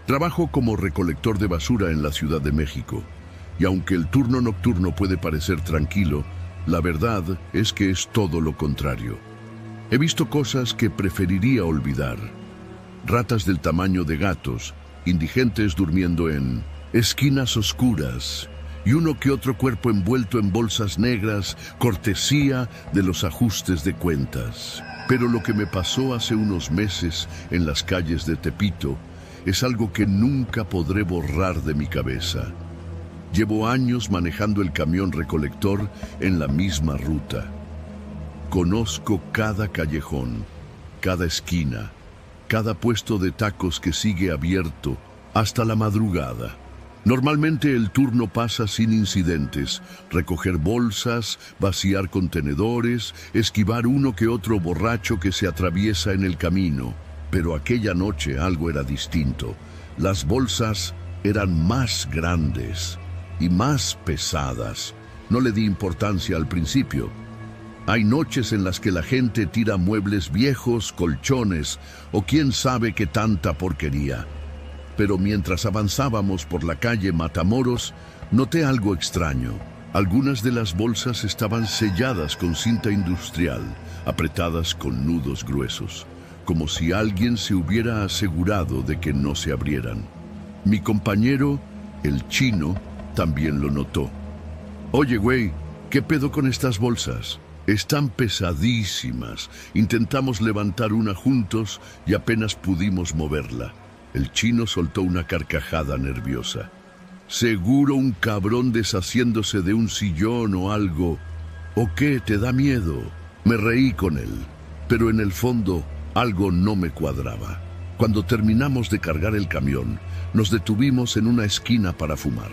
Trabajo como recolector de basura en la Ciudad de México, y aunque el turno nocturno puede parecer tranquilo, la verdad es que es todo lo contrario. He visto cosas que preferiría olvidar. Ratas del tamaño de gatos, indigentes durmiendo en esquinas oscuras, y uno que otro cuerpo envuelto en bolsas negras, cortesía de los ajustes de cuentas. Pero lo que me pasó hace unos meses en las calles de Tepito es algo que nunca podré borrar de mi cabeza. Llevo años manejando el camión recolector en la misma ruta. Conozco cada callejón, cada esquina, cada puesto de tacos que sigue abierto hasta la madrugada. Normalmente el turno pasa sin incidentes: recoger bolsas, vaciar contenedores, esquivar uno que otro borracho que se atraviesa en el camino. Pero aquella noche algo era distinto. Las bolsas eran más grandes y más pesadas. No le di importancia al principio. Hay noches en las que la gente tira muebles viejos, colchones o quién sabe qué tanta porquería. Pero mientras avanzábamos por la calle Matamoros, noté algo extraño. Algunas de las bolsas estaban selladas con cinta industrial, apretadas con nudos gruesos, como si alguien se hubiera asegurado de que no se abrieran. Mi compañero, el chino, también lo notó. Oye, güey, ¿qué pedo con estas bolsas? Están pesadísimas. Intentamos levantar una juntos y apenas pudimos moverla. El chino soltó una carcajada nerviosa. Seguro un cabrón deshaciéndose de un sillón o algo. ¿O qué? ¿Te da miedo? Me reí con él, pero en el fondo algo no me cuadraba. Cuando terminamos de cargar el camión, nos detuvimos en una esquina para fumar.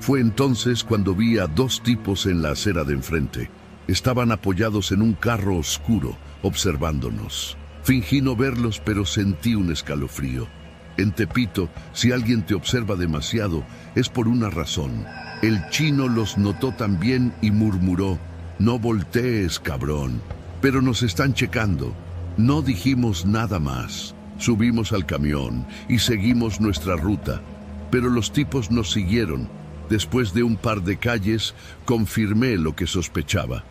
Fue entonces cuando vi a dos tipos en la acera de enfrente. Estaban apoyados en un carro oscuro, observándonos. Fingí no verlos, pero sentí un escalofrío. En Tepito, si alguien te observa demasiado, es por una razón. El chino los notó también y murmuró: no voltees, cabrón. Pero nos están checando. No dijimos nada más. Subimos al camión y seguimos nuestra ruta. Pero los tipos nos siguieron. Después de un par de calles, confirmé lo que sospechaba.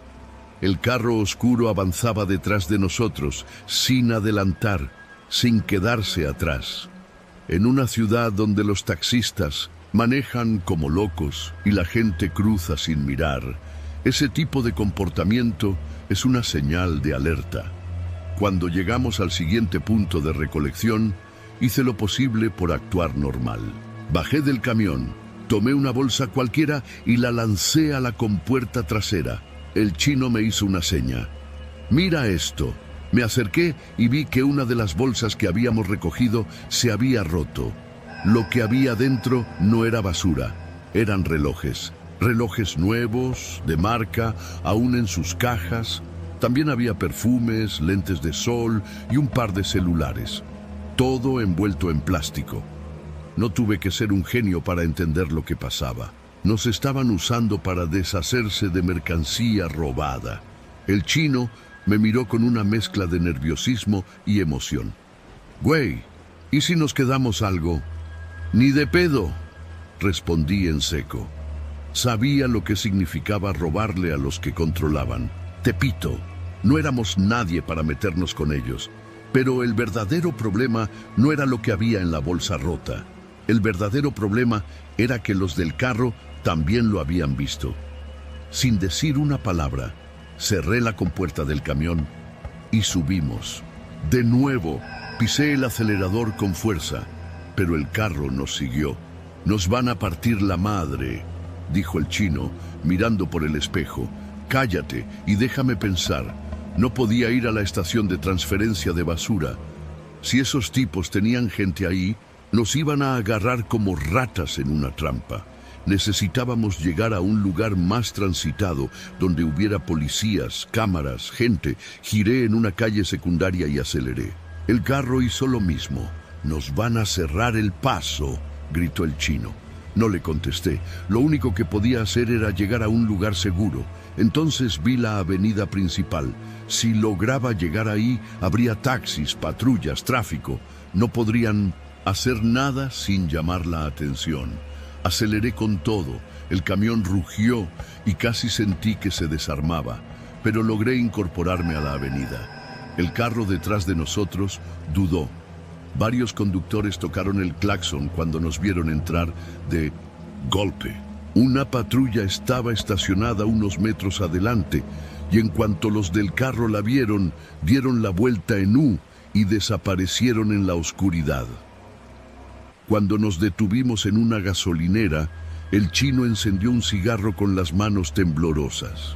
El carro oscuro avanzaba detrás de nosotros, sin adelantar, sin quedarse atrás. En una ciudad donde los taxistas manejan como locos y la gente cruza sin mirar, ese tipo de comportamiento es una señal de alerta. Cuando llegamos al siguiente punto de recolección, hice lo posible por actuar normal. Bajé del camión, tomé una bolsa cualquiera y la lancé a la compuerta trasera. El chino me hizo una seña. Mira esto. Me acerqué y vi que una de las bolsas que habíamos recogido se había roto. Lo que había dentro no era basura, eran relojes. Relojes nuevos, de marca, aún en sus cajas. También había perfumes, lentes de sol y un par de celulares. Todo envuelto en plástico. No tuve que ser un genio para entender lo que pasaba. Nos estaban usando para deshacerse de mercancía robada. El chino me miró con una mezcla de nerviosismo y emoción. Güey, ¿y si nos quedamos algo? Ni de pedo, respondí en seco. Sabía lo que significaba robarle a los que controlaban. Tepito, no éramos nadie para meternos con ellos. Pero el verdadero problema no era lo que había en la bolsa rota. El verdadero problema era que los del carro también lo habían visto. Sin decir una palabra, cerré la compuerta del camión y subimos. De nuevo, pisé el acelerador con fuerza, pero el carro nos siguió. Nos van a partir la madre, dijo el chino, mirando por el espejo. Cállate y déjame pensar. No podía ir a la estación de transferencia de basura. Si esos tipos tenían gente ahí, nos iban a agarrar como ratas en una trampa. Necesitábamos llegar a un lugar más transitado, donde hubiera policías, cámaras, gente. Giré en una calle secundaria y aceleré. El carro hizo lo mismo. «Nos van a cerrar el paso», gritó el chino. No le contesté. Lo único que podía hacer era llegar a un lugar seguro. Entonces vi la avenida principal. Si lograba llegar ahí, habría taxis, patrullas, tráfico. No podrían Hacer nada sin llamar la atención. Aceleré con todo, el camión rugió y casi sentí que se desarmaba, pero logré incorporarme a la avenida. El carro detrás de nosotros dudó. Varios conductores tocaron el claxon cuando nos vieron entrar de golpe. Una patrulla estaba estacionada unos metros adelante y en cuanto los del carro la vieron, dieron la vuelta en U y desaparecieron en la oscuridad. Cuando nos detuvimos en una gasolinera, el chino encendió un cigarro con las manos temblorosas.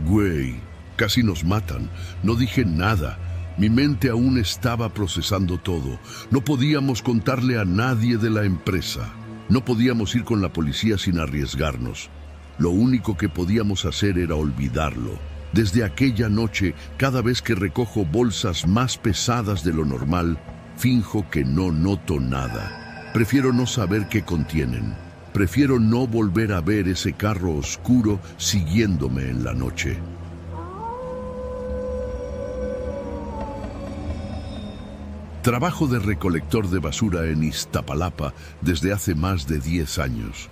Güey, casi nos matan. No dije nada. Mi mente aún estaba procesando todo. No podíamos contarle a nadie de la empresa. No podíamos ir con la policía sin arriesgarnos. Lo único que podíamos hacer era olvidarlo. Desde aquella noche, cada vez que recojo bolsas más pesadas de lo normal, finjo que no noto nada. Prefiero no saber qué contienen. Prefiero no volver a ver ese carro oscuro siguiéndome en la noche. Trabajo de recolector de basura en Iztapalapa desde hace más de 10 años.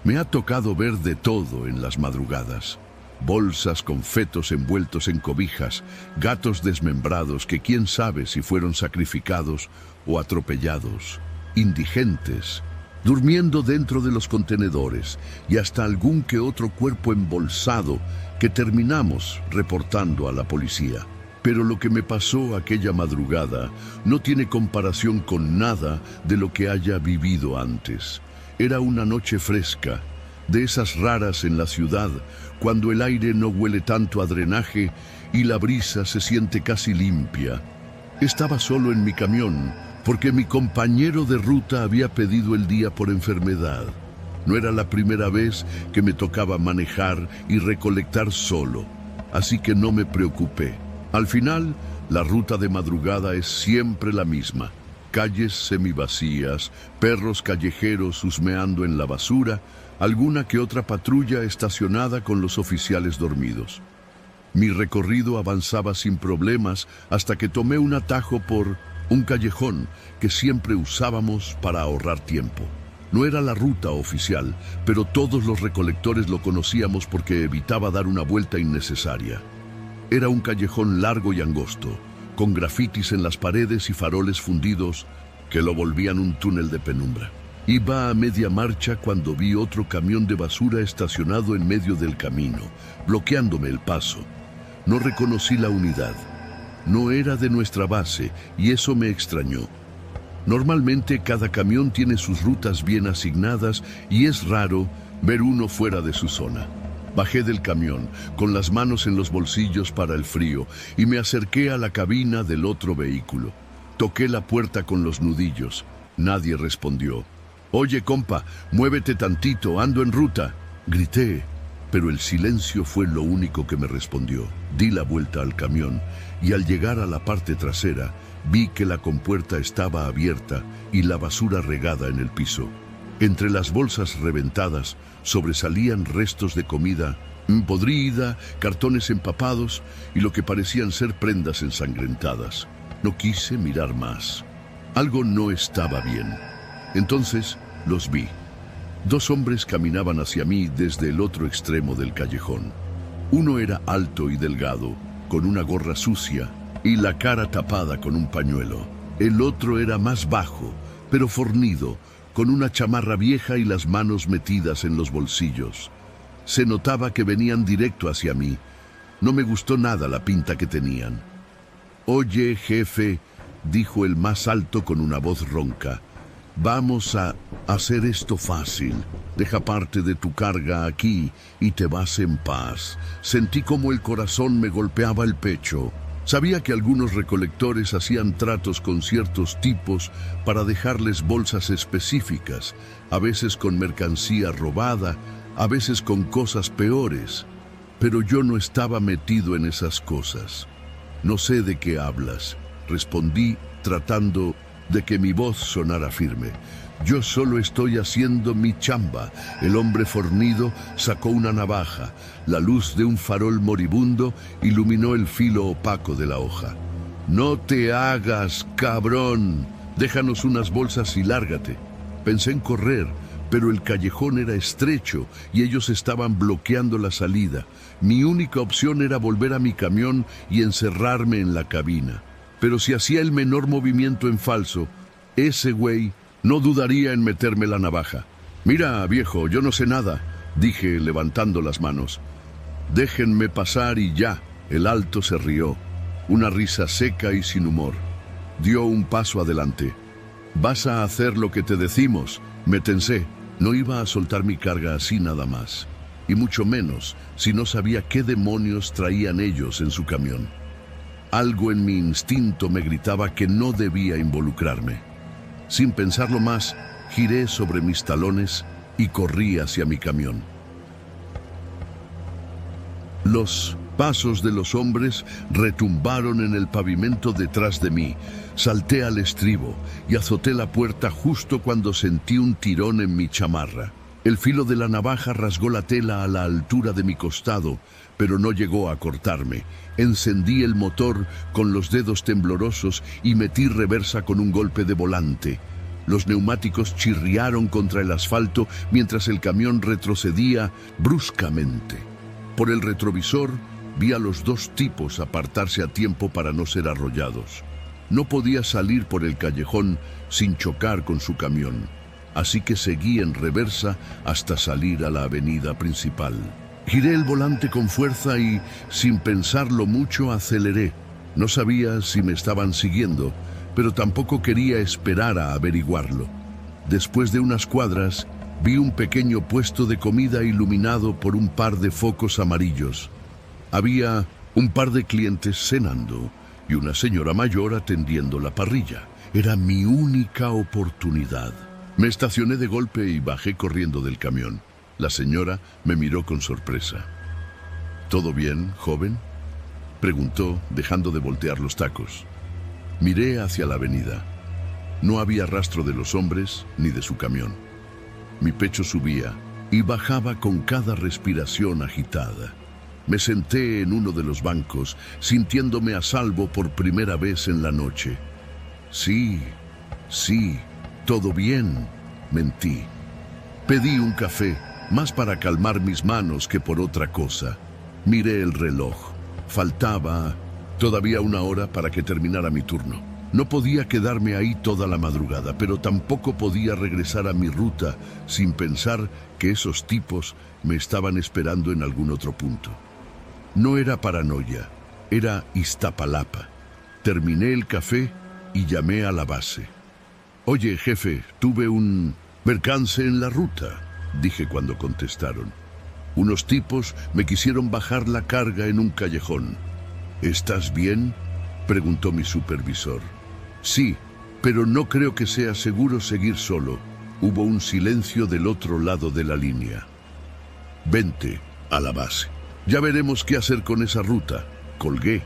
Me ha tocado ver de todo en las madrugadas. Bolsas con fetos envueltos en cobijas, gatos desmembrados que quién sabe si fueron sacrificados o atropellados, indigentes, durmiendo dentro de los contenedores y hasta algún que otro cuerpo embolsado que terminamos reportando a la policía. Pero lo que me pasó aquella madrugada no tiene comparación con nada de lo que haya vivido antes. Era una noche fresca, de esas raras en la ciudad, cuando el aire no huele tanto a drenaje y la brisa se siente casi limpia. Estaba solo en mi camión, porque mi compañero de ruta había pedido el día por enfermedad. No era la primera vez que me tocaba manejar y recolectar solo, así que no me preocupé. Al final, la ruta de madrugada es siempre la misma. Calles semivacías, perros callejeros husmeando en la basura, alguna que otra patrulla estacionada con los oficiales dormidos. Mi recorrido avanzaba sin problemas hasta que tomé un atajo por un callejón que siempre usábamos para ahorrar tiempo. No era la ruta oficial, pero todos los recolectores lo conocíamos porque evitaba dar una vuelta innecesaria. Era un callejón largo y angosto, con grafitis en las paredes y faroles fundidos que lo volvían un túnel de penumbra. Iba a media marcha cuando vi otro camión de basura estacionado en medio del camino, bloqueándome el paso. No reconocí la unidad. No era de nuestra base y eso me extrañó. Normalmente cada camión tiene sus rutas bien asignadas y es raro ver uno fuera de su zona. Bajé del camión, con las manos en los bolsillos para el frío, y me acerqué a la cabina del otro vehículo. Toqué la puerta con los nudillos. Nadie respondió. «Oye, compa, muévete tantito, ando en ruta», grité, pero el silencio fue lo único que me respondió. Di la vuelta al camión, y al llegar a la parte trasera, vi que la compuerta estaba abierta y la basura regada en el piso. Entre las bolsas reventadas sobresalían restos de comida podrida, cartones empapados y lo que parecían ser prendas ensangrentadas. No quise mirar más. Algo no estaba bien. Entonces los vi. 2 hombres caminaban hacia mí desde el otro extremo del callejón. Uno era alto y delgado, con una gorra sucia y la cara tapada con un pañuelo. El otro era más bajo, pero fornido, con una chamarra vieja y las manos metidas en los bolsillos. Se notaba que venían directo hacia mí. No me gustó nada la pinta que tenían. «Oye, jefe», dijo el más alto con una voz ronca, «vamos a hacer esto fácil. Deja parte de tu carga aquí y te vas en paz». Sentí como el corazón me golpeaba el pecho. Sabía que algunos recolectores hacían tratos con ciertos tipos para dejarles bolsas específicas, a veces con mercancía robada, a veces con cosas peores. Pero yo no estaba metido en esas cosas. «No sé de qué hablas», respondí tratando de que mi voz sonara firme. «Yo solo estoy haciendo mi chamba». El hombre fornido sacó una navaja. La luz de un farol moribundo iluminó el filo opaco de la hoja. «No te hagas, cabrón», Déjanos unas bolsas y lárgate. Pensé en correr, pero el callejón era estrecho y ellos estaban bloqueando la salida. Mi única opción era volver a mi camión y encerrarme en la cabina. Pero si hacía el menor movimiento en falso, ese güey no dudaría en meterme la navaja. Mira, viejo, yo no sé nada, dije levantando las manos. Déjenme pasar y ya. El alto se rió, una risa seca y sin humor. Dio un paso adelante. Vas a hacer lo que te decimos. Me tensé. No iba a soltar mi carga así nada más. Y mucho menos si no sabía qué demonios traían ellos en su camión. Algo en mi instinto me gritaba que no debía involucrarme. Sin pensarlo más, giré sobre mis talones y corrí hacia mi camión. Los pasos de los hombres retumbaron en el pavimento detrás de mí. Salté al estribo y azoté la puerta justo cuando sentí un tirón en mi chamarra. El filo de la navaja rasgó la tela a la altura de mi costado, pero no llegó a cortarme. Encendí el motor con los dedos temblorosos y metí reversa con un golpe de volante. Los neumáticos chirriaron contra el asfalto mientras el camión retrocedía bruscamente. Por el retrovisor vi a los dos tipos apartarse a tiempo para no ser arrollados. No podía salir por el callejón sin chocar con su camión, así que seguí en reversa hasta salir a la avenida principal. Giré el volante con fuerza y, sin pensarlo mucho, aceleré. No sabía si me estaban siguiendo, pero tampoco quería esperar a averiguarlo. Después de unas cuadras, vi un pequeño puesto de comida iluminado por un par de focos amarillos. Había un par de clientes cenando y una señora mayor atendiendo la parrilla. Era mi única oportunidad. Me estacioné de golpe y bajé corriendo del camión. La señora me miró con sorpresa. ¿Todo bien, joven?, preguntó, dejando de voltear los tacos. Miré hacia la avenida. No había rastro de los hombres ni de su camión. Mi pecho subía y bajaba con cada respiración agitada. Me senté en uno de los bancos, sintiéndome a salvo por primera vez en la noche. Sí, todo bien, mentí. Pedí un café, más para calmar mis manos que por otra cosa. Miré el reloj. Faltaba todavía una hora para que terminara mi turno. No podía quedarme ahí toda la madrugada, pero tampoco podía regresar a mi ruta sin pensar que esos tipos me estaban esperando en algún otro punto. No era paranoia, era Iztapalapa. Terminé el café y llamé a la base. Oye, jefe, tuve un percance en la ruta, dije cuando contestaron. Unos tipos me quisieron bajar la carga en un callejón. ¿Estás bien?, preguntó mi supervisor. Sí, pero no creo que sea seguro seguir solo. Hubo un silencio del otro lado de la línea. Vente a la base. Ya veremos qué hacer con esa ruta. Colgué.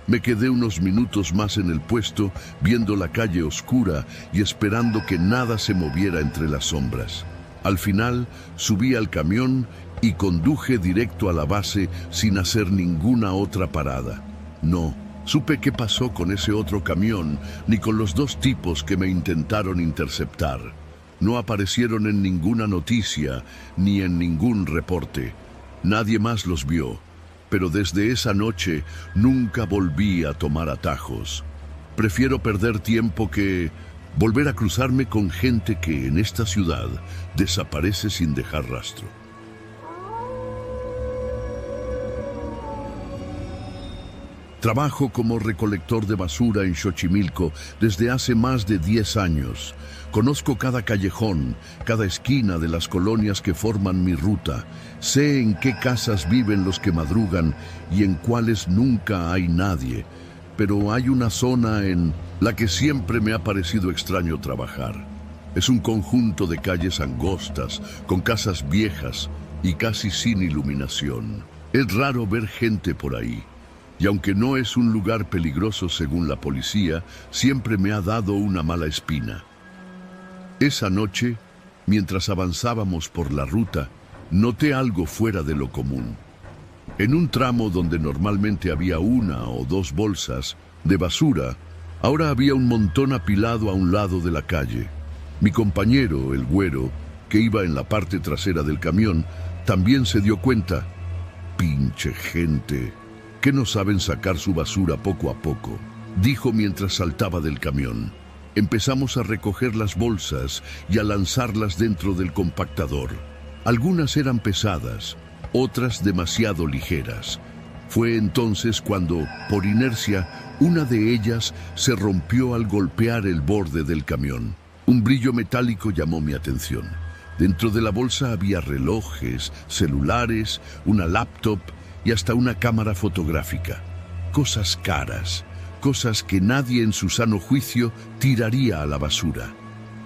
Me quedé unos minutos más en el puesto, viendo la calle oscura y esperando que nada se moviera entre las sombras. Al final, subí al camión y conduje directo a la base sin hacer ninguna otra parada. No supe qué pasó con ese otro camión, ni con los dos tipos que me intentaron interceptar. No aparecieron en ninguna noticia, ni en ningún reporte. Nadie más los vio, pero desde esa noche nunca volví a tomar atajos. Prefiero perder tiempo que volver a cruzarme con gente que en esta ciudad desaparece sin dejar rastro. Trabajo como recolector de basura en Xochimilco desde hace más de 10 años. Conozco cada callejón, cada esquina de las colonias que forman mi ruta. Sé en qué casas viven los que madrugan y en cuáles nunca hay nadie. Pero hay una zona en la que siempre me ha parecido extraño trabajar. Es un conjunto de calles angostas, con casas viejas y casi sin iluminación. Es raro ver gente por ahí. Y aunque no es un lugar peligroso según la policía, siempre me ha dado una mala espina. Esa noche, mientras avanzábamos por la ruta, noté algo fuera de lo común. En un tramo donde normalmente había una o dos bolsas de basura, Ahora había un montón apilado a un lado de la calle. Mi compañero, el güero, que iba en la parte trasera del camión, también se dio cuenta. «Pinche gente, que no saben sacar su basura poco a poco», dijo mientras saltaba del camión. Empezamos a recoger las bolsas y a lanzarlas dentro del compactador. Algunas eran pesadas, otras demasiado ligeras. Fue entonces cuando, por inercia, una de ellas se rompió al golpear el borde del camión. Un brillo metálico llamó mi atención. Dentro de la bolsa había relojes, celulares, una laptop y hasta una cámara fotográfica. Cosas caras, cosas que nadie en su sano juicio tiraría a la basura.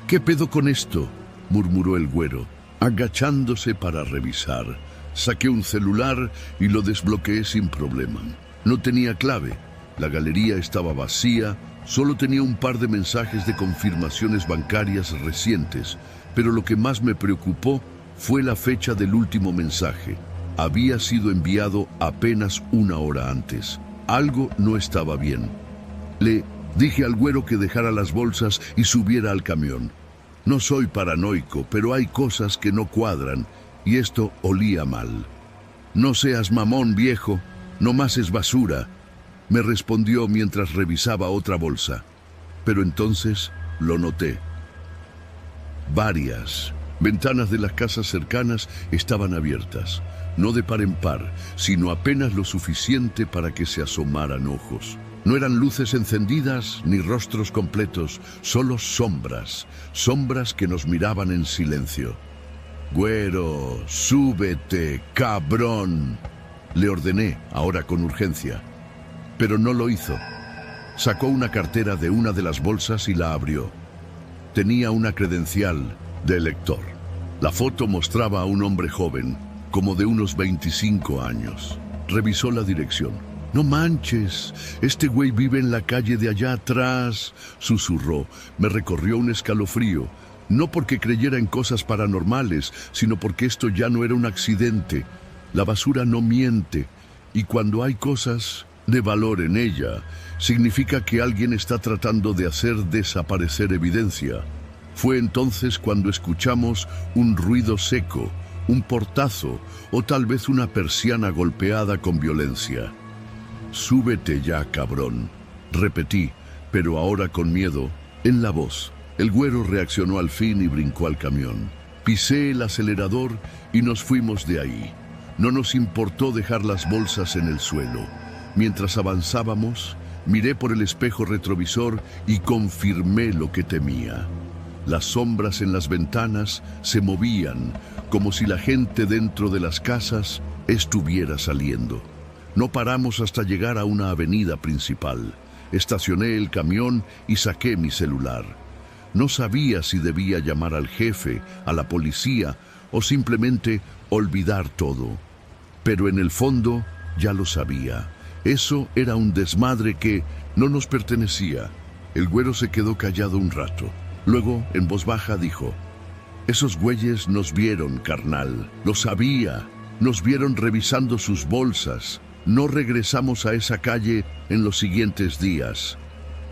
«¿Qué pedo con esto?», murmuró el güero, agachándose para revisar. Saqué un celular y lo desbloqueé sin problema. No tenía clave, la galería estaba vacía, solo tenía un par de mensajes de confirmaciones bancarias recientes, pero lo que más me preocupó fue la fecha del último mensaje. Había sido enviado apenas una hora antes. Algo no estaba bien. Le dije al güero que dejara las bolsas y subiera al camión. No soy paranoico, pero hay cosas que no cuadran, y esto olía mal. «No seas mamón, viejo, nomás es basura», me respondió mientras revisaba otra bolsa. Pero entonces lo noté. Varias ventanas de las casas cercanas estaban abiertas, no de par en par, sino apenas lo suficiente para que se asomaran ojos. No eran luces encendidas ni rostros completos, solo sombras, sombras que nos miraban en silencio. «Güero, súbete, cabrón», le ordené, ahora con urgencia. Pero no lo hizo. Sacó una cartera de una de las bolsas y la abrió. Tenía una credencial de elector. La foto mostraba a un hombre joven, como de unos 25 años. Revisó la dirección. «No manches, este güey vive en la calle de allá atrás», susurró. Me recorrió un escalofrío. No porque creyera en cosas paranormales, sino porque esto ya no era un accidente. La basura no miente, y cuando hay cosas de valor en ella, significa que alguien está tratando de hacer desaparecer evidencia. Fue entonces cuando escuchamos un ruido seco, un portazo o tal vez una persiana golpeada con violencia. «Súbete ya, cabrón», repetí, pero ahora con miedo, en la voz. El güero reaccionó al fin y brincó al camión. Pisé el acelerador y nos fuimos de ahí. No nos importó dejar las bolsas en el suelo. Mientras avanzábamos, miré por el espejo retrovisor y confirmé lo que temía. Las sombras en las ventanas se movían, como si la gente dentro de las casas estuviera saliendo. No paramos hasta llegar a una avenida principal. Estacioné el camión y saqué mi celular. No sabía si debía llamar al jefe, a la policía o simplemente olvidar todo. Pero en el fondo ya lo sabía. Eso era un desmadre que no nos pertenecía. El güero se quedó callado un rato. Luego, en voz baja, dijo: «Esos güeyes nos vieron, carnal. Lo sabía. Nos vieron revisando sus bolsas. No regresamos a esa calle en los siguientes días.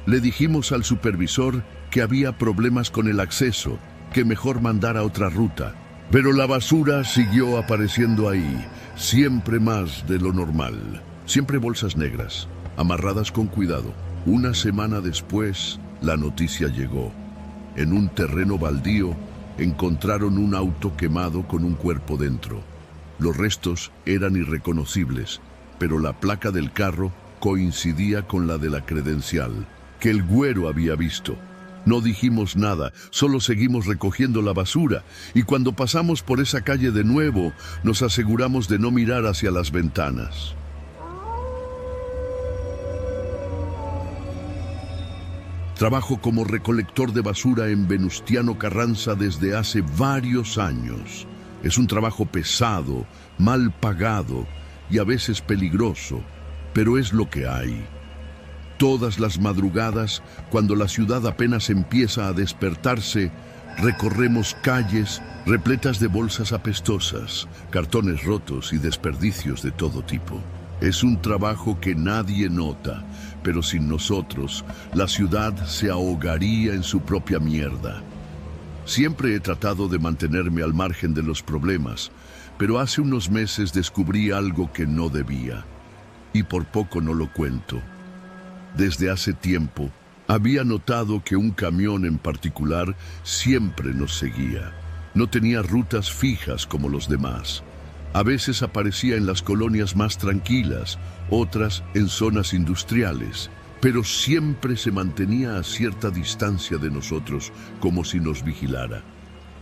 Le dijimos al supervisor que había problemas con el acceso, que mejor mandara otra ruta. Pero la basura siguió apareciendo ahí, siempre más de lo normal. Siempre bolsas negras, amarradas con cuidado. Una semana después, la noticia llegó. En un terreno baldío, encontraron un auto quemado con un cuerpo dentro. Los restos eran irreconocibles, pero la placa del carro coincidía con la de la credencial, que el güero había visto. No dijimos nada, solo seguimos recogiendo la basura, y cuando pasamos por esa calle de nuevo, nos aseguramos de no mirar hacia las ventanas. Trabajo como recolector de basura en Venustiano Carranza desde hace varios años. Es un trabajo pesado, mal pagado y a veces peligroso, pero es lo que hay. Todas las madrugadas, cuando la ciudad apenas empieza a despertarse, recorremos calles repletas de bolsas apestosas, cartones rotos y desperdicios de todo tipo. Es un trabajo que nadie nota, pero sin nosotros, la ciudad se ahogaría en su propia mierda. Siempre he tratado de mantenerme al margen de los problemas, pero hace unos meses descubrí algo que no debía, y por poco no lo cuento. Desde hace tiempo, había notado que un camión en particular siempre nos seguía. No tenía rutas fijas como los demás. A veces aparecía en las colonias más tranquilas, otras en zonas industriales, pero siempre se mantenía a cierta distancia de nosotros, como si nos vigilara.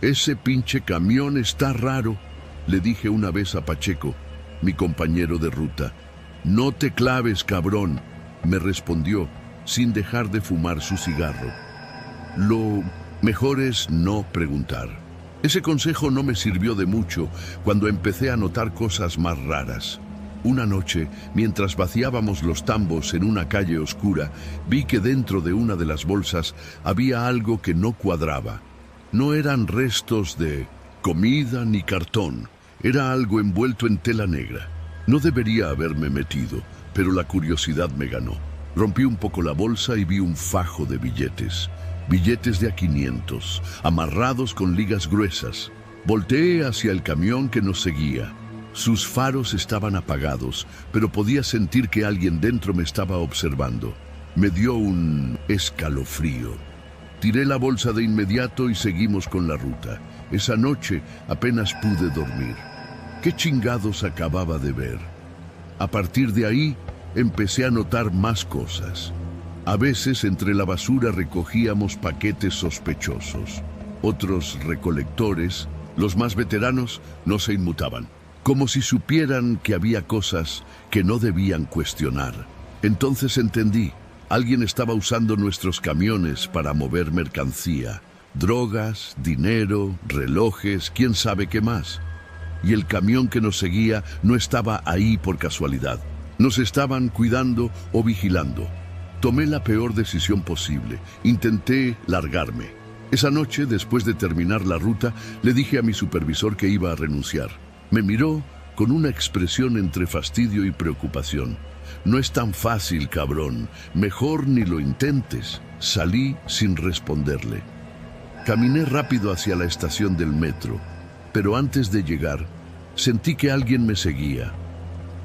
«Ese pinche camión está raro», le dije una vez a Pacheco, mi compañero de ruta. «No te claves, cabrón», me respondió, sin dejar de fumar su cigarro. Lo mejor es no preguntar. Ese consejo no me sirvió de mucho cuando empecé a notar cosas más raras. Una noche, mientras vaciábamos los tambos en una calle oscura, vi que dentro de una de las bolsas había algo que no cuadraba. No eran restos de comida ni cartón, era algo envuelto en tela negra. No debería haberme metido, pero la curiosidad me ganó. Rompí un poco la bolsa y vi un fajo de billetes. Billetes de a 500, amarrados con ligas gruesas. Volteé hacia el camión que nos seguía. Sus faros estaban apagados, pero podía sentir que alguien dentro me estaba observando. Me dio un escalofrío. Tiré la bolsa de inmediato y seguimos con la ruta. Esa noche apenas pude dormir. ¿Qué chingados acababa de ver? A partir de ahí, empecé a notar más cosas. A veces entre la basura recogíamos paquetes sospechosos. Otros recolectores, los más veteranos, no se inmutaban, como si supieran que había cosas que no debían cuestionar. Entonces entendí, alguien estaba usando nuestros camiones para mover mercancía, drogas, dinero, relojes, quién sabe qué más. Y el camión que nos seguía no estaba ahí por casualidad. Nos estaban cuidando o vigilando. Tomé la peor decisión posible. Intenté largarme. Esa noche, después de terminar la ruta, le dije a mi supervisor que iba a renunciar. Me miró con una expresión entre fastidio y preocupación. «No es tan fácil, cabrón. Mejor ni lo intentes». Salí sin responderle. Caminé rápido hacia la estación del metro, pero antes de llegar, sentí que alguien me seguía.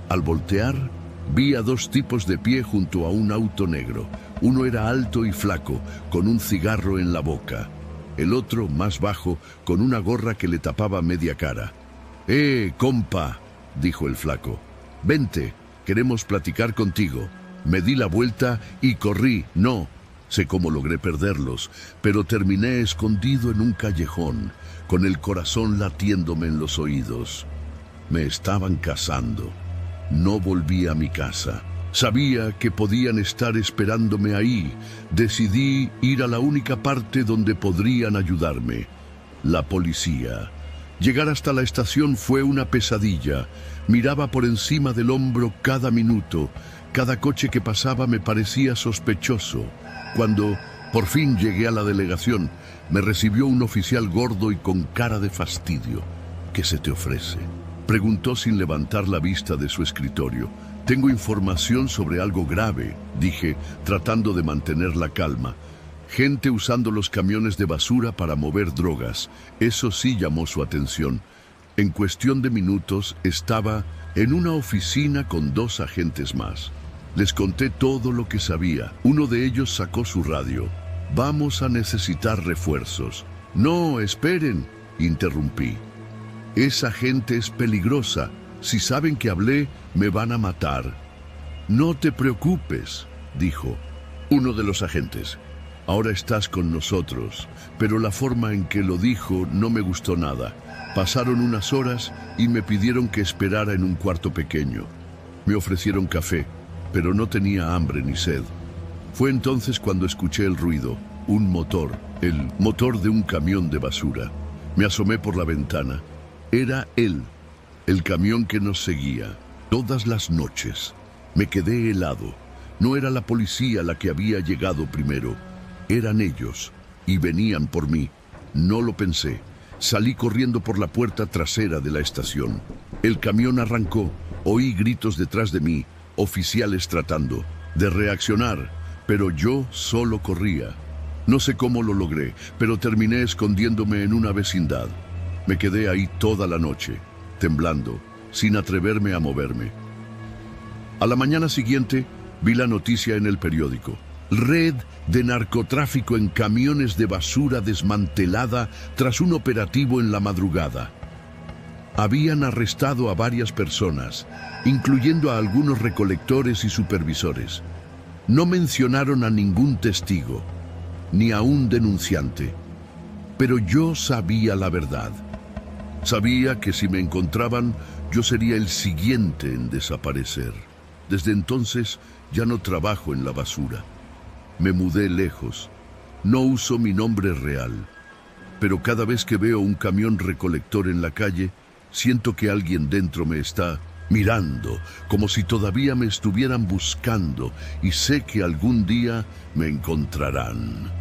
Al voltear, vi a dos tipos de pie junto a un auto negro. Uno era alto y flaco, con un cigarro en la boca. El otro, más bajo, con una gorra que le tapaba media cara. Compa», dijo el flaco. «Vente, queremos platicar contigo». Me di la vuelta y corrí. No sé cómo logré perderlos, pero terminé escondido en un callejón, con el corazón latiéndome en los oídos. Me estaban cazando. No volví a mi casa. Sabía que podían estar esperándome ahí. Decidí ir a la única parte donde podrían ayudarme: la policía. Llegar hasta la estación fue una pesadilla. Miraba por encima del hombro cada minuto. Cada coche que pasaba me parecía sospechoso. Cuando por fin llegué a la delegación, me recibió un oficial gordo y con cara de fastidio. «¿Qué se te ofrece?», preguntó sin levantar la vista de su escritorio. «Tengo información sobre algo grave», dije, tratando de mantener la calma. Gente usando los camiones de basura para mover drogas. Eso sí llamó su atención. En cuestión de minutos estaba en una oficina con dos agentes más. Les conté todo lo que sabía. Uno de ellos sacó su radio. «Vamos a necesitar refuerzos». «No, esperen», interrumpí. «Esa gente es peligrosa. Si saben que hablé, me van a matar». «No te preocupes», dijo uno de los agentes. «Ahora estás con nosotros». Pero la forma en que lo dijo no me gustó nada. Pasaron unas horas y me pidieron que esperara en un cuarto pequeño. Me ofrecieron café, pero no tenía hambre ni sed. Fue entonces cuando escuché el ruido, un motor, el motor de un camión de basura. Me asomé por la ventana. Era él, el camión que nos seguía, todas las noches. Me quedé helado. No era la policía la que había llegado primero. Eran ellos, y venían por mí. No lo pensé. Salí corriendo por la puerta trasera de la estación. El camión arrancó. Oí gritos detrás de mí, oficiales tratando. de reaccionar, pero yo solo corría. No sé cómo lo logré, pero terminé escondiéndome en una vecindad. Me quedé ahí toda la noche, temblando, sin atreverme a moverme. A la mañana siguiente, vi la noticia en el periódico. Red de narcotráfico en camiones de basura desmantelada tras un operativo en la madrugada. Habían arrestado a varias personas, incluyendo a algunos recolectores y supervisores. No mencionaron a ningún testigo, ni a un denunciante. Pero yo sabía la verdad. Sabía que si me encontraban, yo sería el siguiente en desaparecer. Desde entonces ya no trabajo en la basura. Me mudé lejos. No uso mi nombre real. Pero cada vez que veo un camión recolector en la calle, siento que alguien dentro me está mirando, como si todavía me estuvieran buscando, y sé que algún día me encontrarán.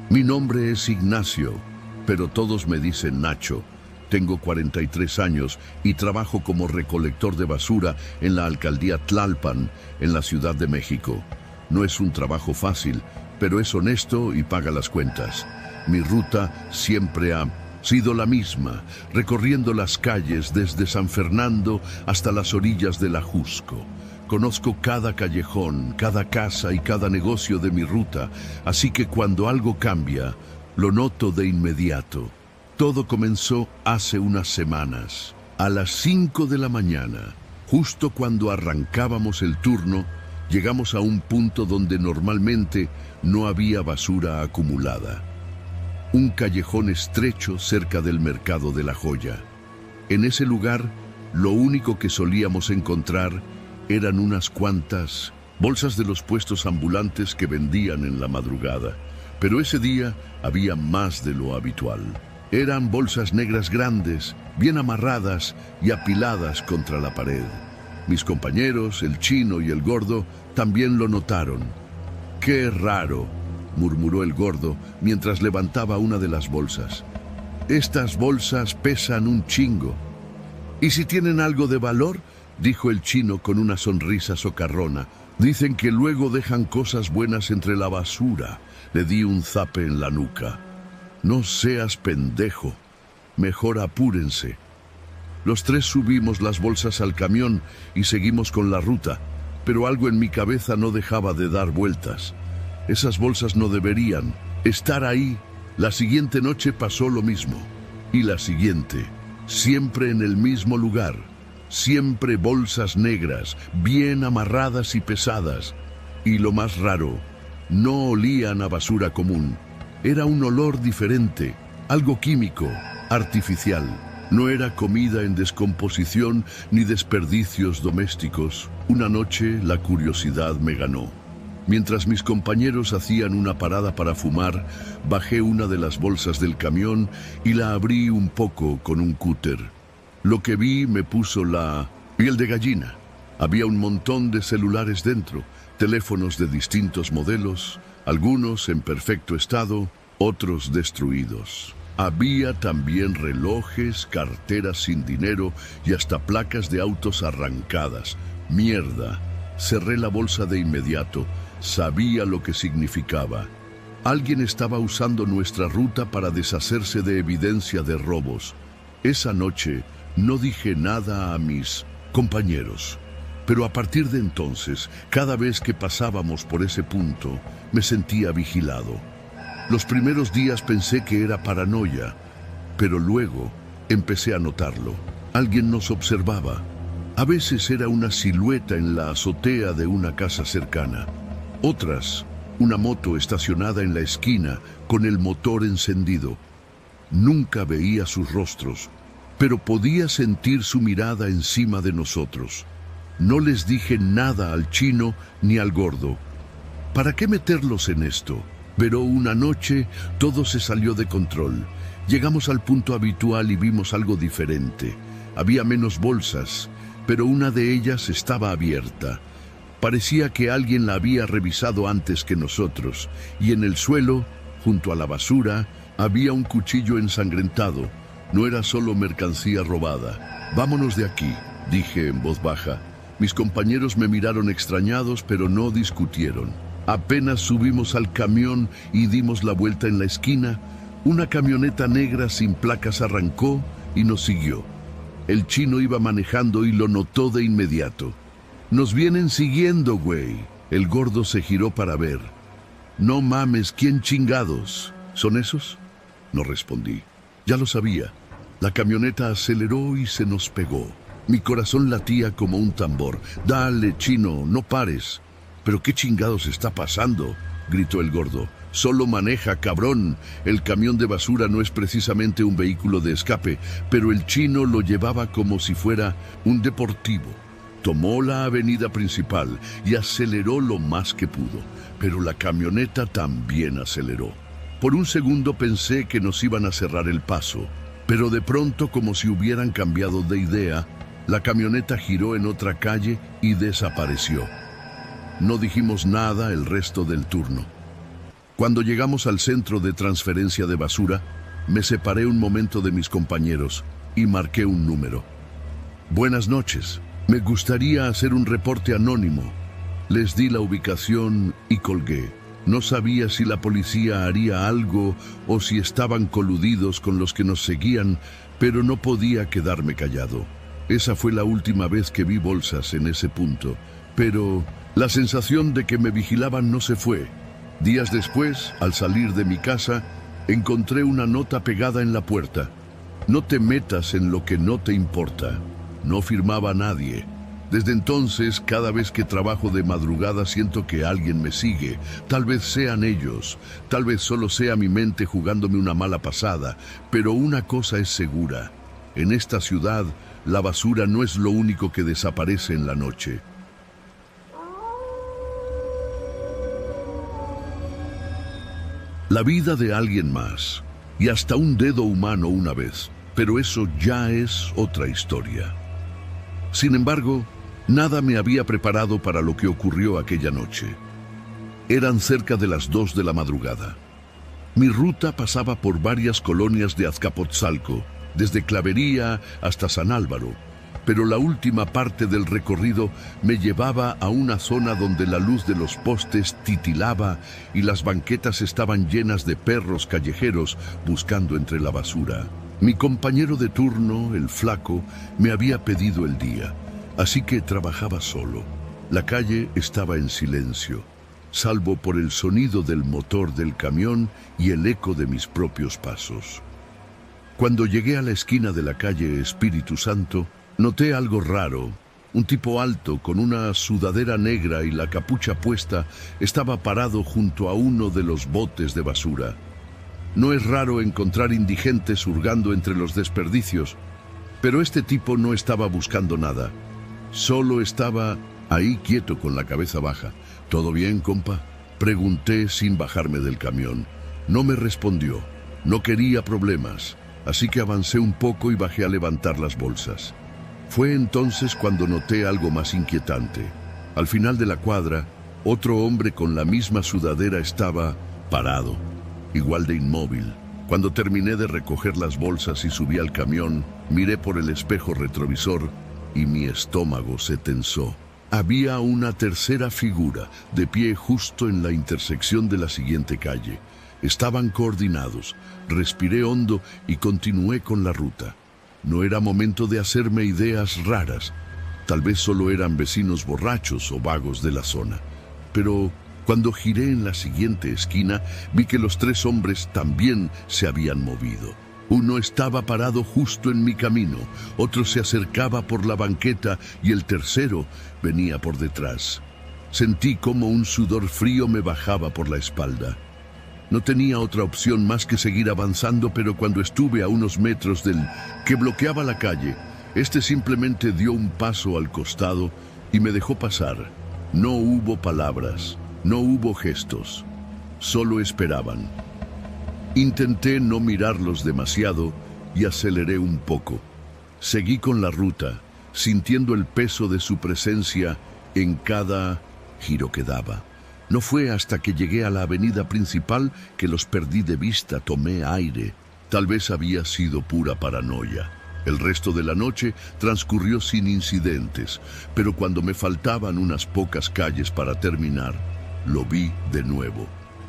Mi nombre es Ignacio, pero todos me dicen Nacho. Tengo 43 años y trabajo como recolector de basura en la alcaldía Tlalpan, en la Ciudad de México. No es un trabajo fácil, pero es honesto y paga las cuentas. Mi ruta siempre ha sido la misma, recorriendo las calles desde San Fernando hasta las orillas del Ajusco. Conozco cada callejón, cada casa y cada negocio de mi ruta, así que cuando algo cambia, lo noto de inmediato. Todo comenzó hace unas semanas. A las 5 de la mañana, justo cuando arrancábamos el turno, llegamos a un punto donde normalmente no había basura acumulada. Un callejón estrecho cerca del mercado de La Joya. En ese lugar, lo único que solíamos encontrar eran unas cuantas bolsas de los puestos ambulantes que vendían en la madrugada. Pero ese día había más de lo habitual. Eran bolsas negras grandes, bien amarradas y apiladas contra la pared. Mis compañeros, el chino y el gordo, también lo notaron. ¡Qué raro!, murmuró el gordo mientras levantaba una de las bolsas. Estas bolsas pesan un chingo. ¿Y si tienen algo de valor?, dijo el chino con una sonrisa socarrona. Dicen que luego dejan cosas buenas entre la basura. Le di un zape en la nuca. No seas pendejo. Mejor apúrense. Los tres subimos las bolsas al camión y seguimos con la ruta, pero algo en mi cabeza no dejaba de dar vueltas. Esas bolsas no deberían estar ahí. La siguiente noche pasó lo mismo. Y la siguiente, siempre en el mismo lugar. Siempre bolsas negras, bien amarradas y pesadas. Y lo más raro, no olían a basura común. Era un olor diferente, algo químico, artificial. No era comida en descomposición ni desperdicios domésticos. Una noche la curiosidad me ganó. Mientras mis compañeros hacían una parada para fumar, bajé una de las bolsas del camión y la abrí un poco con un cúter. Lo que vi me puso la piel de gallina. Había un montón de celulares dentro, teléfonos de distintos modelos, algunos en perfecto estado, otros destruidos. Había también relojes, carteras sin dinero y hasta placas de autos arrancadas. ¡Mierda! Cerré la bolsa de inmediato. Sabía lo que significaba. Alguien estaba usando nuestra ruta para deshacerse de evidencia de robos. Esa noche no dije nada a mis compañeros. Pero a partir de entonces, cada vez que pasábamos por ese punto, me sentía vigilado. Los primeros días pensé que era paranoia, pero luego empecé a notarlo. Alguien nos observaba. A veces era una silueta en la azotea de una casa cercana. Otras, una moto estacionada en la esquina con el motor encendido. Nunca veía sus rostros, pero podía sentir su mirada encima de nosotros. No les dije nada al chino ni al gordo. ¿Para qué meterlos en esto? Pero una noche todo se salió de control. Llegamos al punto habitual y vimos algo diferente. Había menos bolsas, pero una de ellas estaba abierta. Parecía que alguien la había revisado antes que nosotros, y en el suelo, junto a la basura, había un cuchillo ensangrentado. No era solo mercancía robada. «Vámonos de aquí», dije en voz baja. Mis compañeros me miraron extrañados, pero no discutieron. Apenas subimos al camión y dimos la vuelta en la esquina, una camioneta negra sin placas arrancó y nos siguió. El chino iba manejando y lo notó de inmediato. «Nos vienen siguiendo, güey». El gordo se giró para ver. «No mames, ¿quién chingados? ¿Son esos?». No respondí. Ya lo sabía. La camioneta aceleró y se nos pegó. Mi corazón latía como un tambor. «Dale, chino, no pares». «¿Pero qué chingados está pasando?», gritó el gordo. «Solo maneja, cabrón». El camión de basura no es precisamente un vehículo de escape, pero el chino lo llevaba como si fuera un deportivo. Tomó la avenida principal y aceleró lo más que pudo, pero la camioneta también aceleró. Por un segundo pensé que nos iban a cerrar el paso, pero de pronto, como si hubieran cambiado de idea, la camioneta giró en otra calle y desapareció. No dijimos nada el resto del turno. Cuando llegamos al centro de transferencia de basura, me separé un momento de mis compañeros y marqué un número. «Buenas noches. Me gustaría hacer un reporte anónimo». Les di la ubicación y colgué. No sabía si la policía haría algo o si estaban coludidos con los que nos seguían, pero no podía quedarme callado. Esa fue la última vez que vi bolsas en ese punto, pero la sensación de que me vigilaban no se fue. Días después, al salir de mi casa, encontré una nota pegada en la puerta. «No te metas en lo que no te importa». No firmaba nadie. Desde entonces, cada vez que trabajo de madrugada siento que alguien me sigue. Tal vez sean ellos, tal vez solo sea mi mente jugándome una mala pasada, pero una cosa es segura. En esta ciudad, la basura no es lo único que desaparece en la noche. La vida de alguien más, y hasta un dedo humano una vez, pero eso ya es otra historia. Sin embargo, nada me había preparado para lo que ocurrió aquella noche. Eran cerca de las 2 de la madrugada. Mi ruta pasaba por varias colonias de Azcapotzalco, desde Clavería hasta San Álvaro, pero la última parte del recorrido me llevaba a una zona donde la luz de los postes titilaba y las banquetas estaban llenas de perros callejeros buscando entre la basura. Mi compañero de turno, el flaco, me había pedido el día, así que trabajaba solo. La calle estaba en silencio, salvo por el sonido del motor del camión y el eco de mis propios pasos. Cuando llegué a la esquina de la calle Espíritu Santo, noté algo raro. Un tipo alto, con una sudadera negra y la capucha puesta, estaba parado junto a uno de los botes de basura. No es raro encontrar indigentes hurgando entre los desperdicios, pero este tipo no estaba buscando nada. Solo estaba ahí quieto con la cabeza baja. «¿Todo bien, compa?», pregunté sin bajarme del camión. No me respondió. No quería problemas, así que avancé un poco y bajé a levantar las bolsas. Fue entonces cuando noté algo más inquietante. Al final de la cuadra, otro hombre con la misma sudadera estaba parado, igual de inmóvil. Cuando terminé de recoger las bolsas y subí al camión, miré por el espejo retrovisor y mi estómago se tensó. Había una tercera figura, de pie justo en la intersección de la siguiente calle. Estaban coordinados. Respiré hondo y continué con la ruta. No era momento de hacerme ideas raras. Tal vez solo eran vecinos borrachos o vagos de la zona. Pero cuando giré en la siguiente esquina, vi que los 3 hombres también se habían movido. Uno estaba parado justo en mi camino, otro se acercaba por la banqueta y el tercero venía por detrás. Sentí como un sudor frío me bajaba por la espalda. No tenía otra opción más que seguir avanzando, pero cuando estuve a unos metros del que bloqueaba la calle, este simplemente dio un paso al costado y me dejó pasar. No hubo palabras, no hubo gestos, solo esperaban. Intenté no mirarlos demasiado y aceleré un poco. Seguí con la ruta, sintiendo el peso de su presencia en cada giro que daba. No fue hasta que llegué a la avenida principal que los perdí de vista. Tomé aire. Tal vez había sido pura paranoia. El resto de la noche transcurrió sin incidentes, pero cuando me faltaban unas pocas calles para terminar, lo vi de nuevo.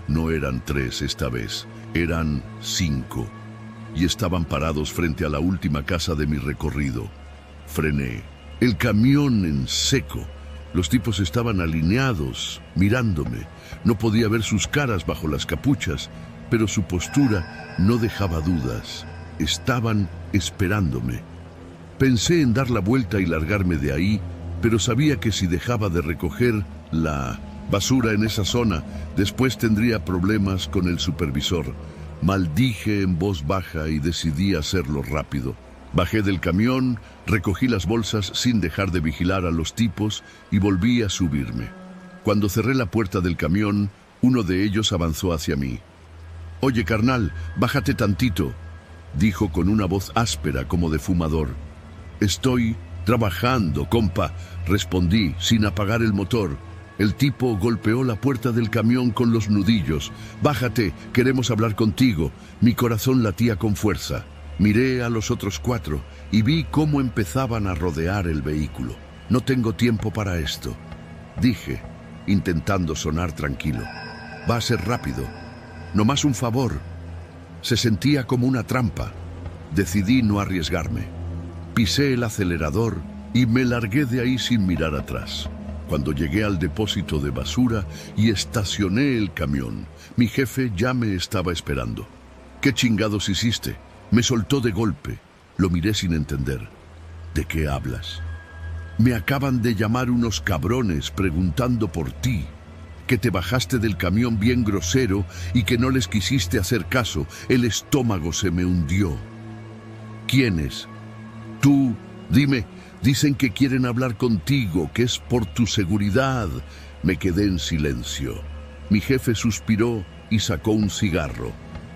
No eran 3 esta vez, eran 5, y estaban parados frente a la última casa de mi recorrido. Frené. El camión en seco. Los tipos estaban alineados, mirándome. No podía ver sus caras bajo las capuchas, pero su postura no dejaba dudas. Estaban esperándome. Pensé en dar la vuelta y largarme de ahí, pero sabía que si dejaba de recoger la basura en esa zona, después tendría problemas con el supervisor. Maldije en voz baja y decidí hacerlo rápido. Bajé del camión, recogí las bolsas sin dejar de vigilar a los tipos y volví a subirme. Cuando cerré la puerta del camión, uno de ellos avanzó hacia mí. «Oye, carnal, bájate tantito», dijo con una voz áspera como de fumador. «Estoy trabajando, compa», respondí sin apagar el motor. El tipo golpeó la puerta del camión con los nudillos. «Bájate, queremos hablar contigo». Mi corazón latía con fuerza. Miré a los otros 4 y vi cómo empezaban a rodear el vehículo. «No tengo tiempo para esto», dije, intentando sonar tranquilo. «Va a ser rápido. Nomás un favor». Se sentía como una trampa. Decidí no arriesgarme. Pisé el acelerador y me largué de ahí sin mirar atrás. Cuando llegué al depósito de basura y estacioné el camión, mi jefe ya me estaba esperando. «¿Qué chingados hiciste?», me soltó de golpe. Lo miré sin entender. «¿De qué hablas?». «Me acaban de llamar unos cabrones preguntando por ti, que te bajaste del camión bien grosero y que no les quisiste hacer caso. El estómago se me hundió». «¿Quiénes?». «Tú, dime, dicen que quieren hablar contigo, que es por tu seguridad». Me quedé en silencio. Mi jefe suspiró y sacó un cigarro.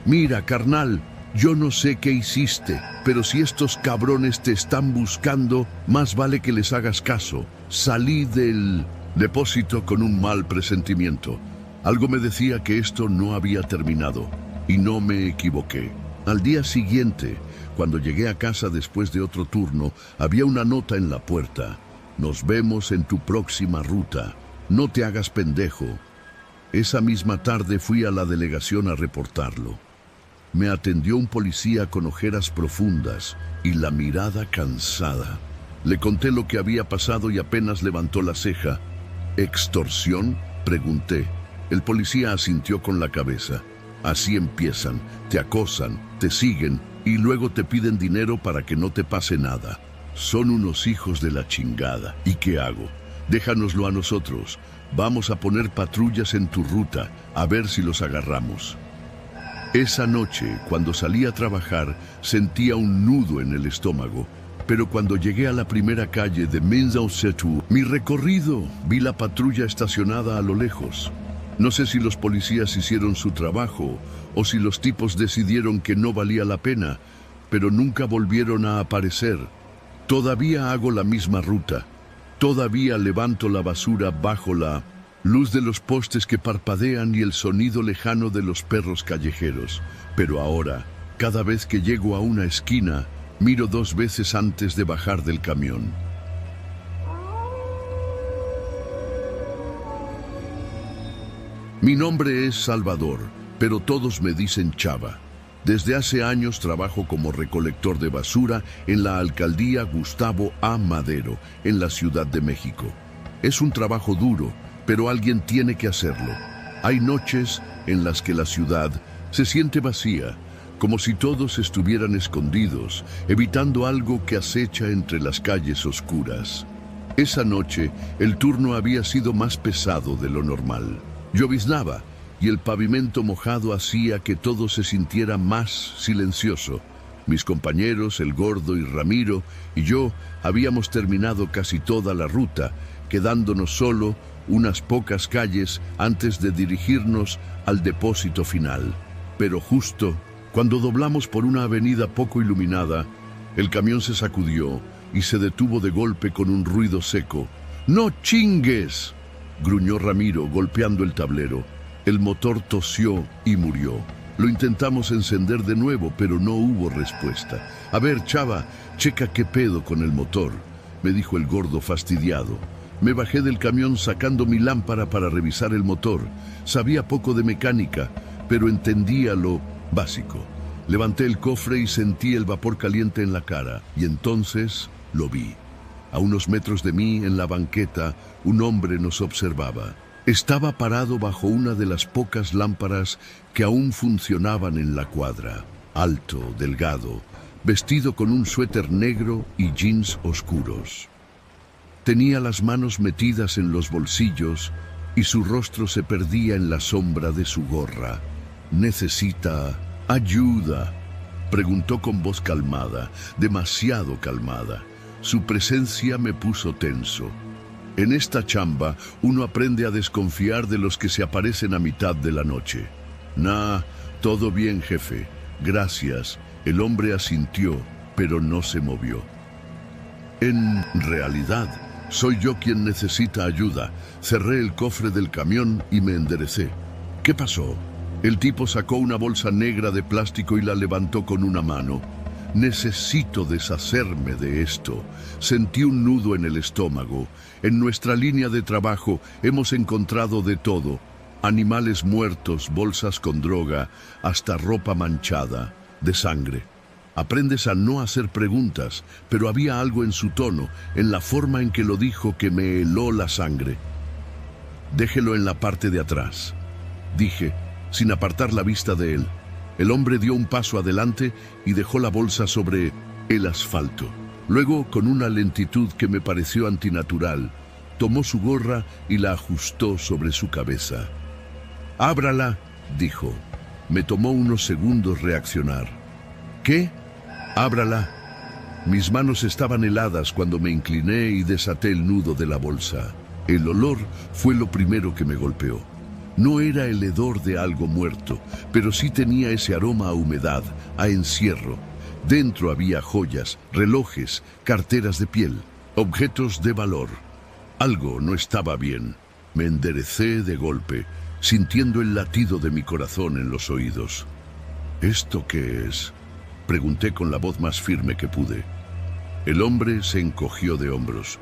«Mira, carnal, yo no sé qué hiciste, pero si estos cabrones te están buscando, más vale que les hagas caso». Salí del depósito con un mal presentimiento. Algo me decía que esto no había terminado, y no me equivoqué. Al día siguiente, cuando llegué a casa después de otro turno, había una nota en la puerta. «Nos vemos en tu próxima ruta. No te hagas pendejo». Esa misma tarde fui a la delegación a reportarlo. Me atendió un policía con ojeras profundas y la mirada cansada. Le conté lo que había pasado y apenas levantó la ceja. «¿Extorsión?», pregunté. El policía asintió con la cabeza. «Así empiezan, te acosan, te siguen y luego te piden dinero para que no te pase nada. Son unos hijos de la chingada. ¿Y qué hago? Déjanoslo a nosotros. Vamos a poner patrullas en tu ruta, a ver si los agarramos». Esa noche, cuando salí a trabajar, sentía un nudo en el estómago. Pero cuando llegué a la primera calle de Minzhou-Setu, mi recorrido, vi la patrulla estacionada a lo lejos. No sé si los policías hicieron su trabajo o si los tipos decidieron que no valía la pena, pero nunca volvieron a aparecer. Todavía hago la misma ruta. Todavía levanto la basura bajo la luz de los postes que parpadean y el sonido lejano de los perros callejeros. Pero ahora, cada vez que llego a una esquina, miro 2 veces antes de bajar del camión. Mi nombre es Salvador, pero todos me dicen Chava. Desde hace años trabajo como recolector de basura en la alcaldía Gustavo A. Madero, en la Ciudad de México. Es un trabajo duro, pero alguien tiene que hacerlo. Hay noches en las que la ciudad se siente vacía, como si todos estuvieran escondidos, evitando algo que acecha entre las calles oscuras. Esa noche, el turno había sido más pesado de lo normal. Lloviznaba y el pavimento mojado hacía que todo se sintiera más silencioso. Mis compañeros, el Gordo y Ramiro, y yo habíamos terminado casi toda la ruta, quedándonos solo unas pocas calles antes de dirigirnos al depósito final. Pero justo cuando doblamos por una avenida poco iluminada, el camión se sacudió y se detuvo de golpe con un ruido seco. «¡No chingues!», gruñó Ramiro golpeando el tablero. El motor tosió y murió. Lo intentamos encender de nuevo, pero no hubo respuesta. A ver, chava, checa qué pedo con el motor, me dijo el gordo fastidiado. Me bajé del camión sacando mi lámpara para revisar el motor. Sabía poco de mecánica, pero entendía lo básico. Levanté el cofre y sentí el vapor caliente en la cara, y entonces lo vi. A unos metros de mí, en la banqueta, un hombre nos observaba. Estaba parado bajo una de las pocas lámparas que aún funcionaban en la cuadra. Alto, delgado, vestido con un suéter negro y jeans oscuros. Tenía las manos metidas en los bolsillos y su rostro se perdía en la sombra de su gorra. «¿Necesita ayuda?», preguntó con voz calmada, demasiado calmada. Su presencia me puso tenso. En esta chamba, uno aprende a desconfiar de los que se aparecen a mitad de la noche. «Nah, todo bien, jefe. Gracias». El hombre asintió, pero no se movió. «En realidad, soy yo quien necesita ayuda». Cerré el cofre del camión y me enderecé. «¿Qué pasó?». El tipo sacó una bolsa negra de plástico y la levantó con una mano. «Necesito deshacerme de esto». Sentí un nudo en el estómago. En nuestra línea de trabajo hemos encontrado de todo. Animales muertos, bolsas con droga, hasta ropa manchada de sangre. Aprendes a no hacer preguntas, pero había algo en su tono, en la forma en que lo dijo, que me heló la sangre. «Déjelo en la parte de atrás», dije, sin apartar la vista de él. El hombre dio un paso adelante y dejó la bolsa sobre el asfalto. Luego, con una lentitud que me pareció antinatural, tomó su gorra y la ajustó sobre su cabeza. «Ábrala», dijo. Me tomó unos segundos reaccionar. «¿Qué?». «Ábrala». Mis manos estaban heladas cuando me incliné y desaté el nudo de la bolsa. El olor fue lo primero que me golpeó. No era el hedor de algo muerto, pero sí tenía ese aroma a humedad, a encierro. Dentro había joyas, relojes, carteras de piel, objetos de valor. Algo no estaba bien. Me enderecé de golpe, sintiendo el latido de mi corazón en los oídos. «¿Esto qué es?», pregunté con la voz más firme que pude. El hombre se encogió de hombros.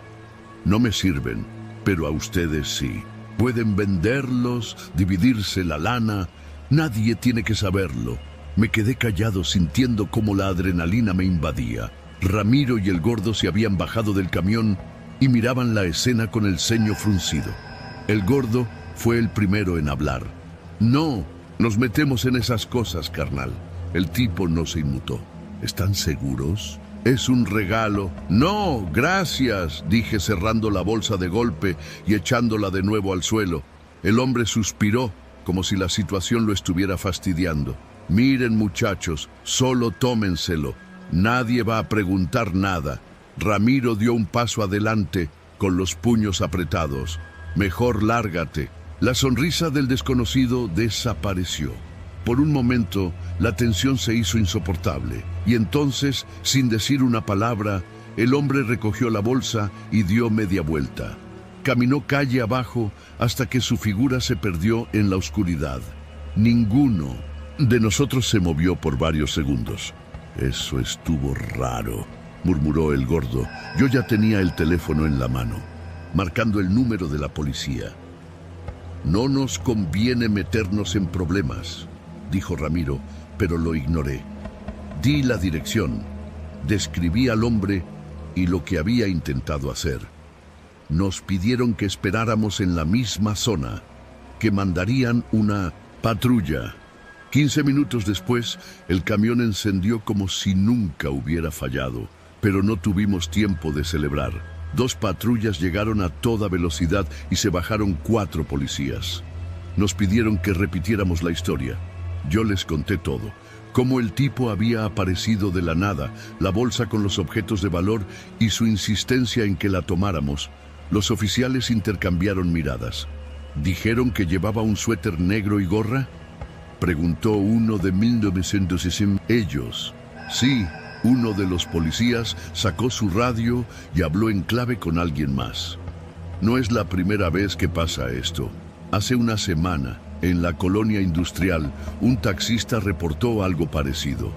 «No me sirven, pero a ustedes sí. Pueden venderlos, dividirse la lana. Nadie tiene que saberlo». Me quedé callado, sintiendo cómo la adrenalina me invadía. Ramiro y el gordo se habían bajado del camión y miraban la escena con el ceño fruncido. El gordo fue el primero en hablar. «No, nos metemos en esas cosas, carnal». El tipo no se inmutó. «¿Están seguros?». «Es un regalo». «No, gracias», dije cerrando la bolsa de golpe y echándola de nuevo al suelo. El hombre suspiró, como si la situación lo estuviera fastidiando. «Miren, muchachos, solo tómenselo. Nadie va a preguntar nada». Ramiro dio un paso adelante, con los puños apretados. «Mejor lárgate». La sonrisa del desconocido desapareció. Por un momento, la tensión se hizo insoportable, y entonces, sin decir una palabra, el hombre recogió la bolsa y dio media vuelta. Caminó calle abajo hasta que su figura se perdió en la oscuridad. Ninguno de nosotros se movió por varios segundos. «Eso estuvo raro», murmuró el gordo. Yo ya tenía el teléfono en la mano, marcando el número de la policía. «No nos conviene meternos en problemas», dijo Ramiro, pero lo ignoré. Di la dirección, describí al hombre y lo que había intentado hacer. Nos pidieron que esperáramos en la misma zona, que mandarían una patrulla. 15 minutos después, el camión encendió como si nunca hubiera fallado, pero no tuvimos tiempo de celebrar. 2 patrullas llegaron a toda velocidad y se bajaron 4 policías. Nos pidieron que repitiéramos la historia. Yo les conté todo, cómo el tipo había aparecido de la nada, la bolsa con los objetos de valor y su insistencia en que la tomáramos. Los oficiales intercambiaron miradas. ¿Dijeron que llevaba un suéter negro y gorra?, preguntó uno de 1960. Ellos. Sí, uno de los policías sacó su radio y habló en clave con alguien más. No es la primera vez que pasa esto. Hace una semana, En la colonia industrial, un taxista reportó algo parecido.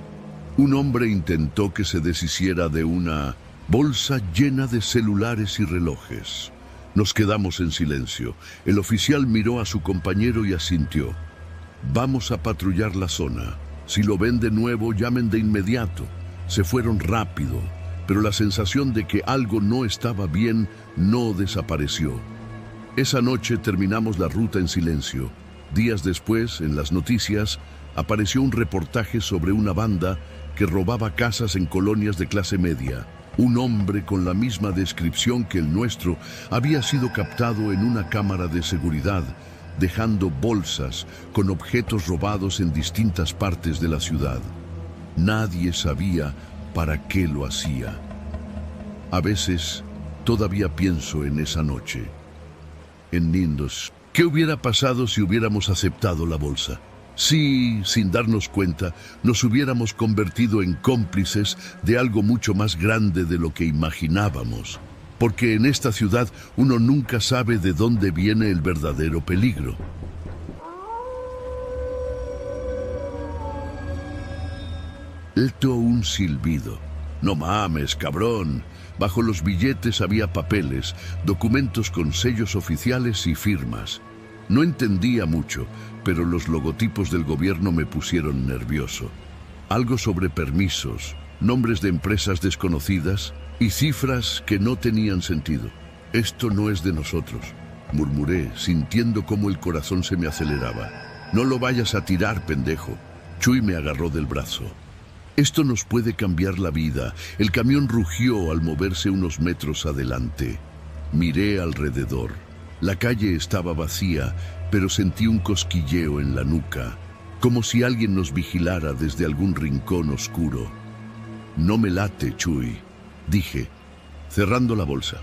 Un hombre intentó que se deshiciera de una bolsa llena de celulares y relojes. Nos quedamos en silencio. El oficial miró a su compañero y asintió. Vamos a patrullar la zona. Si lo ven de nuevo, llamen de inmediato. Se fueron rápido, pero la sensación de que algo no estaba bien no desapareció. Esa noche terminamos la ruta en silencio. Días después, en las noticias, apareció un reportaje sobre una banda que robaba casas en colonias de clase media. Un hombre con la misma descripción que el nuestro había sido captado en una cámara de seguridad, dejando bolsas con objetos robados en distintas partes de la ciudad. Nadie sabía para qué lo hacía. A veces, todavía pienso en esa noche. En Nindos, ¿qué hubiera pasado si hubiéramos aceptado la bolsa? Si, sin darnos cuenta, nos hubiéramos convertido en cómplices de algo mucho más grande de lo que imaginábamos. Porque en esta ciudad uno nunca sabe de dónde viene el verdadero peligro. Esto un silbido. No mames, cabrón. Bajo los billetes había papeles, documentos con sellos oficiales y firmas. No entendía mucho, pero los logotipos del gobierno me pusieron nervioso. Algo sobre permisos, nombres de empresas desconocidas y cifras que no tenían sentido. Esto no es de nosotros, murmuré, sintiendo cómo el corazón se me aceleraba. No lo vayas a tirar, pendejo. Chuy me agarró del brazo. Esto nos puede cambiar la vida. El camión rugió al moverse unos metros adelante. Miré alrededor. La calle estaba vacía, pero sentí un cosquilleo en la nuca, como si alguien nos vigilara desde algún rincón oscuro. No me late, Chuy, dije, cerrando la bolsa.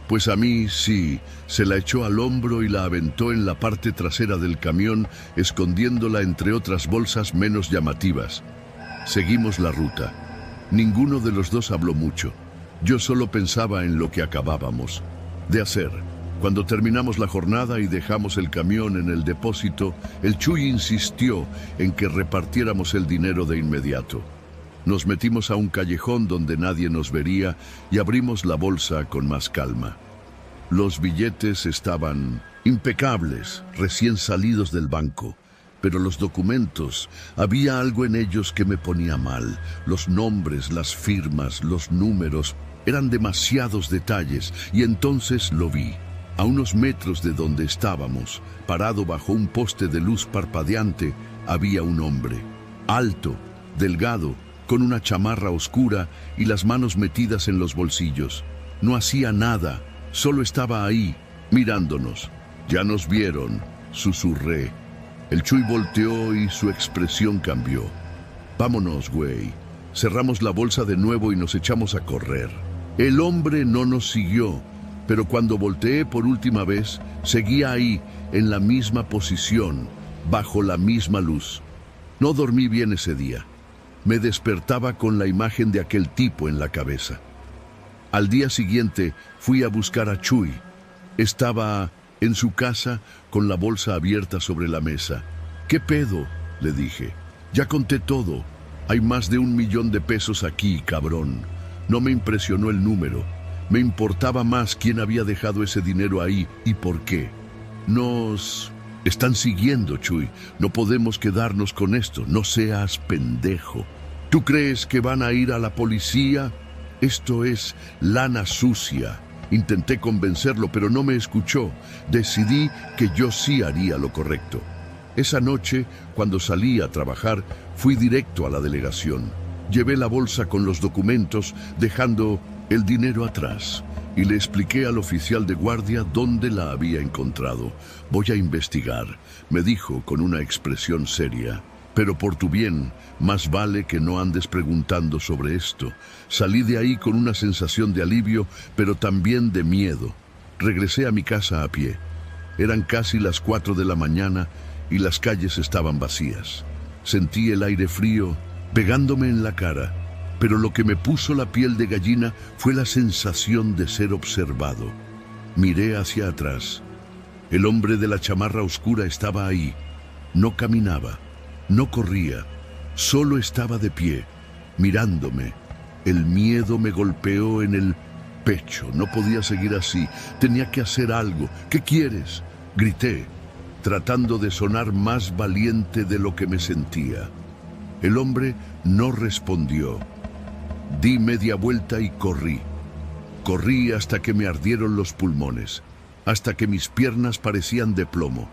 Pues a mí sí, se la echó al hombro y la aventó en la parte trasera del camión, escondiéndola entre otras bolsas menos llamativas. Seguimos la ruta. Ninguno de los dos habló mucho. Yo solo pensaba en lo que acabábamos de hacer. Cuando terminamos la jornada y dejamos el camión en el depósito, el Chuy insistió en que repartiéramos el dinero de inmediato. Nos metimos a un callejón donde nadie nos vería y abrimos la bolsa con más calma. Los billetes estaban impecables, recién salidos del banco. Pero los documentos, había algo en ellos que me ponía mal. Los nombres, las firmas, los números, eran demasiados detalles y entonces lo vi. A unos metros de donde estábamos, parado bajo un poste de luz parpadeante, había un hombre. Alto, delgado, con una chamarra oscura y las manos metidas en los bolsillos. No hacía nada, solo estaba ahí, mirándonos. Ya nos vieron, susurré. El Chuy volteó y su expresión cambió. Vámonos, güey. Cerramos la bolsa de nuevo y nos echamos a correr. El hombre no nos siguió, pero cuando volteé por última vez, seguía ahí, en la misma posición, bajo la misma luz. No dormí bien ese día. Me despertaba con la imagen de aquel tipo en la cabeza. Al día siguiente fui a buscar a Chuy. Estaba en su casa con la bolsa abierta sobre la mesa. ¿Qué pedo?, le dije. Ya conté todo. Hay más de 1 millón de pesos aquí, cabrón. No me impresionó el número. Me importaba más quién había dejado ese dinero ahí y por qué. Nos están siguiendo, Chuy. No podemos quedarnos con esto. No seas pendejo. ¿Tú crees que van a ir a la policía? Esto es lana sucia. Intenté convencerlo, pero no me escuchó. Decidí que yo sí haría lo correcto. Esa noche, cuando salí a trabajar, fui directo a la delegación. Llevé la bolsa con los documentos, dejando el dinero atrás, y le expliqué al oficial de guardia dónde la había encontrado. Voy a investigar, me dijo con una expresión seria. Pero por tu bien, más vale que no andes preguntando sobre esto. Salí de ahí con una sensación de alivio, pero también de miedo. Regresé a mi casa a pie. Eran casi las 4 de la mañana y las calles estaban vacías. Sentí el aire frío pegándome en la cara, pero lo que me puso la piel de gallina fue la sensación de ser observado. Miré hacia atrás. El hombre de la chamarra oscura estaba ahí. No caminaba, no corría, solo estaba de pie, mirándome. El miedo me golpeó en el pecho. No podía seguir así. Tenía que hacer algo. ¿Qué quieres?, grité, tratando de sonar más valiente de lo que me sentía. El hombre no respondió. Di media vuelta y corrí. Corrí hasta que me ardieron los pulmones, hasta que mis piernas parecían de plomo.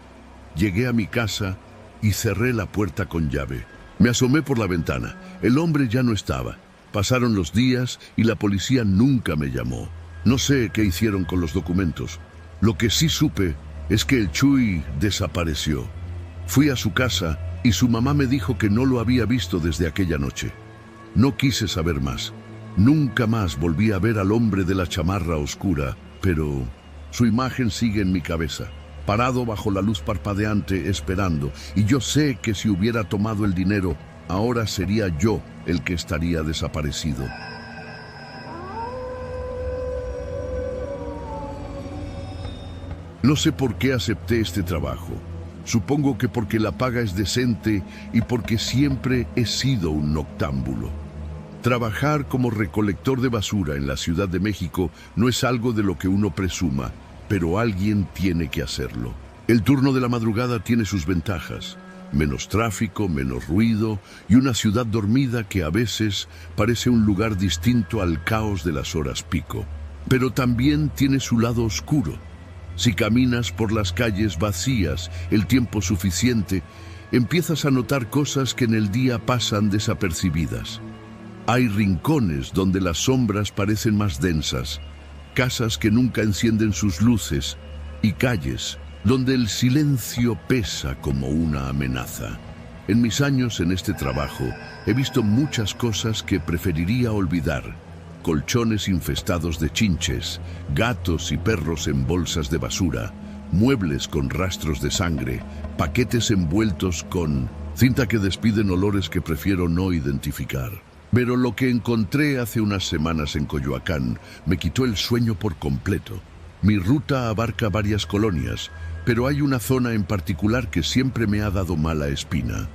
Llegué a mi casa y cerré la puerta con llave. Me asomé por la ventana. El hombre ya no estaba. Pasaron los días y la policía nunca me llamó. No sé qué hicieron con los documentos. Lo que sí supe es que el Chuy desapareció. Fui a su casa y su mamá me dijo que no lo había visto desde aquella noche. No quise saber más. Nunca más volví a ver al hombre de la chamarra oscura, pero su imagen sigue en mi cabeza, parado bajo la luz parpadeante esperando, y yo sé que si hubiera tomado el dinero, ahora sería yo el que estaría desaparecido. No sé por qué acepté este trabajo. Supongo que porque la paga es decente y porque siempre he sido un noctámbulo. Trabajar como recolector de basura en la Ciudad de México no es algo de lo que uno presuma, pero alguien tiene que hacerlo. El turno de la madrugada tiene sus ventajas. Menos tráfico, menos ruido y una ciudad dormida que a veces parece un lugar distinto al caos de las horas pico. Pero también tiene su lado oscuro. Si caminas por las calles vacías el tiempo suficiente, empiezas a notar cosas que en el día pasan desapercibidas. Hay rincones donde las sombras parecen más densas, casas que nunca encienden sus luces y calles donde el silencio pesa como una amenaza. En mis años en este trabajo he visto muchas cosas que preferiría olvidar. Colchones infestados de chinches, gatos y perros en bolsas de basura, muebles con rastros de sangre, paquetes envueltos con cinta que despiden olores que prefiero no identificar. Pero lo que encontré hace unas semanas en Coyoacán me quitó el sueño por completo. Mi ruta abarca varias colonias, pero hay una zona en particular que siempre me ha dado mala espina.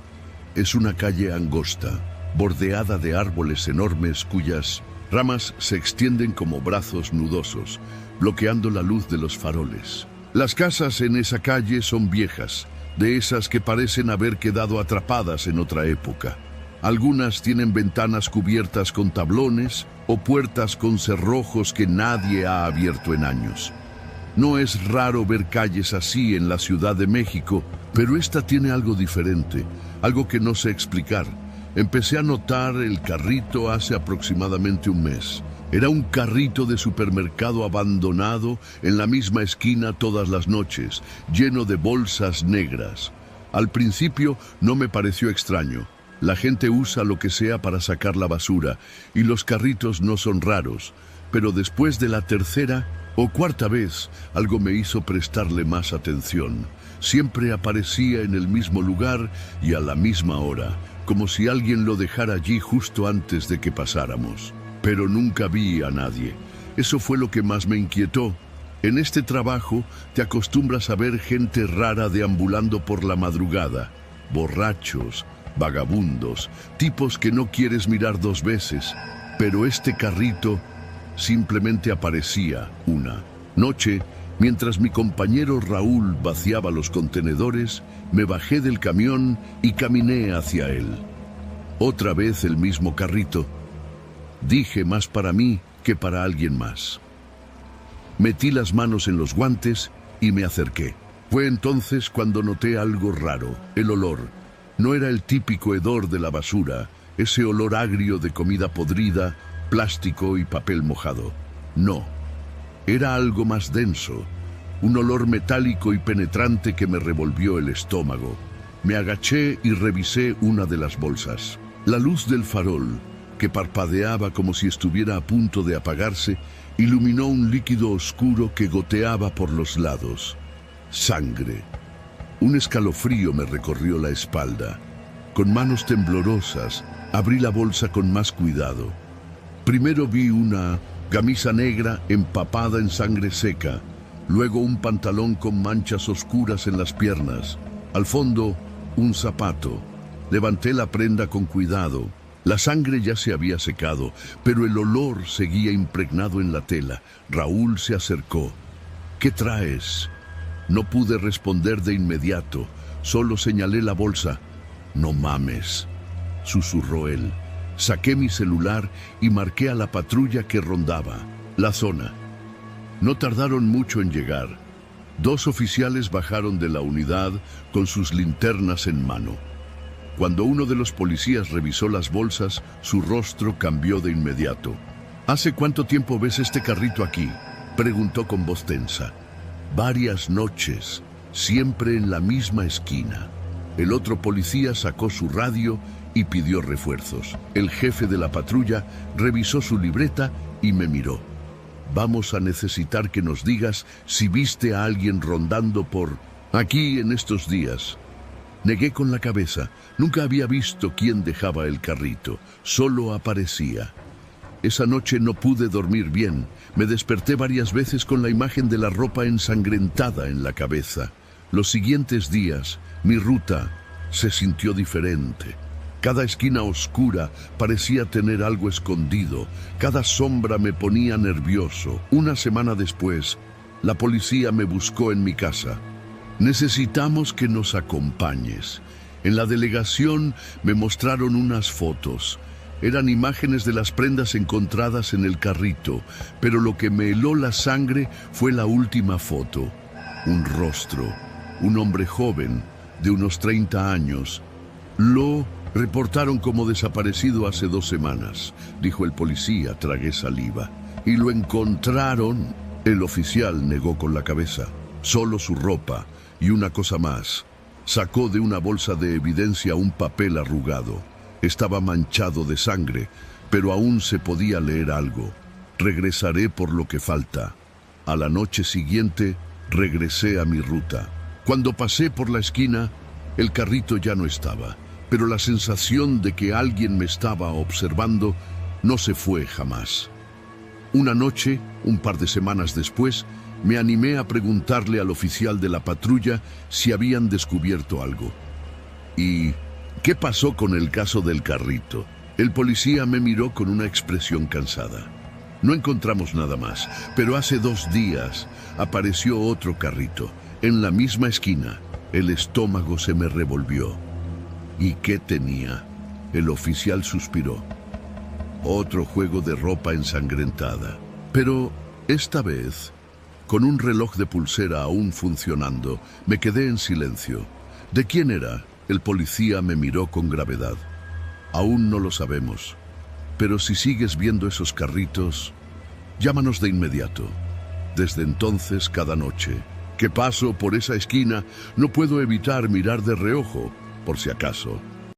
Es una calle angosta, bordeada de árboles enormes cuyas ramas se extienden como brazos nudosos, bloqueando la luz de los faroles. Las casas en esa calle son viejas, de esas que parecen haber quedado atrapadas en otra época. Algunas tienen ventanas cubiertas con tablones o puertas con cerrojos que nadie ha abierto en años. No es raro ver calles así en la Ciudad de México, pero esta tiene algo diferente, algo que no sé explicar. Empecé a notar el carrito hace aproximadamente un mes. Era un carrito de supermercado abandonado en la misma esquina todas las noches, lleno de bolsas negras. Al principio no me pareció extraño. La gente usa lo que sea para sacar la basura y los carritos no son raros, pero después de la tercera o cuarta vez algo me hizo prestarle más atención. Siempre aparecía en el mismo lugar y a la misma hora, como si alguien lo dejara allí justo antes de que pasáramos. Pero nunca vi a nadie. Eso fue lo que más me inquietó. En este trabajo te acostumbras a ver gente rara deambulando por la madrugada, borrachos, vagabundos, tipos que no quieres mirar dos veces, pero este carrito simplemente aparecía una noche. Mientras mi compañero Raúl vaciaba los contenedores, me bajé del camión y caminé hacia él. Otra vez el mismo carrito. Dije más para mí que para alguien más. Metí las manos en los guantes y me acerqué. Fue entonces cuando noté algo raro, el olor. No era el típico hedor de la basura, ese olor agrio de comida podrida, plástico y papel mojado. No. Era algo más denso, un olor metálico y penetrante que me revolvió el estómago. Me agaché y revisé una de las bolsas. La luz del farol, que parpadeaba como si estuviera a punto de apagarse, iluminó un líquido oscuro que goteaba por los lados. Sangre. Un escalofrío me recorrió la espalda. Con manos temblorosas, abrí la bolsa con más cuidado. Primero vi una camisa negra empapada en sangre seca, luego un pantalón con manchas oscuras en las piernas. Al fondo, un zapato. Levanté la prenda con cuidado. La sangre ya se había secado, pero el olor seguía impregnado en la tela. Raúl se acercó. ¿Qué traes? No pude responder de inmediato. Solo señalé la bolsa. No mames, susurró él. Saqué mi celular y marqué a la patrulla que rondaba la zona. No tardaron mucho en llegar. 2 oficiales bajaron de la unidad con sus linternas en mano. Cuando uno de los policías revisó las bolsas, su rostro cambió de inmediato. ¿Hace cuánto tiempo ves este carrito aquí?, preguntó con voz tensa. Varias noches, siempre en la misma esquina. El otro policía sacó su radio y pidió refuerzos. El jefe de la patrulla revisó su libreta y me miró. Vamos a necesitar que nos digas si viste a alguien rondando por aquí en estos días. Negué con la cabeza. Nunca había visto quién dejaba el carrito. Solo aparecía. Esa noche no pude dormir bien. Me desperté varias veces con la imagen de la ropa ensangrentada en la cabeza. Los siguientes días, mi ruta se sintió diferente. Cada esquina oscura parecía tener algo escondido. Cada sombra me ponía nervioso. Una semana después, la policía me buscó en mi casa. Necesitamos que nos acompañes. En la delegación me mostraron unas fotos. Eran imágenes de las prendas encontradas en el carrito, pero lo que me heló la sangre fue la última foto. Un rostro, un hombre joven, de unos 30 años. Lo reportaron como desaparecido hace 2 semanas, dijo el policía. Tragué saliva. ¿Y lo encontraron? El oficial negó con la cabeza. Solo su ropa y una cosa más. Sacó de una bolsa de evidencia un papel arrugado. Estaba manchado de sangre, pero aún se podía leer algo. Regresaré por lo que falta. A la noche siguiente, regresé a mi ruta. Cuando pasé por la esquina, el carrito ya no estaba, pero la sensación de que alguien me estaba observando no se fue jamás. Una noche, un par de semanas después, me animé a preguntarle al oficial de la patrulla si habían descubierto algo. ¿Y qué pasó con el caso del carrito? El policía me miró con una expresión cansada. No encontramos nada más, pero hace 2 días apareció otro carrito, en la misma esquina. El estómago se me revolvió. ¿Y qué tenía? El oficial suspiró. Otro juego de ropa ensangrentada. Pero esta vez, con un reloj de pulsera aún funcionando, me quedé en silencio. ¿De quién era? El policía me miró con gravedad. Aún no lo sabemos. Pero si sigues viendo esos carritos, llámanos de inmediato. Desde entonces, cada noche que paso por esa esquina, no puedo evitar mirar de reojo, por si acaso.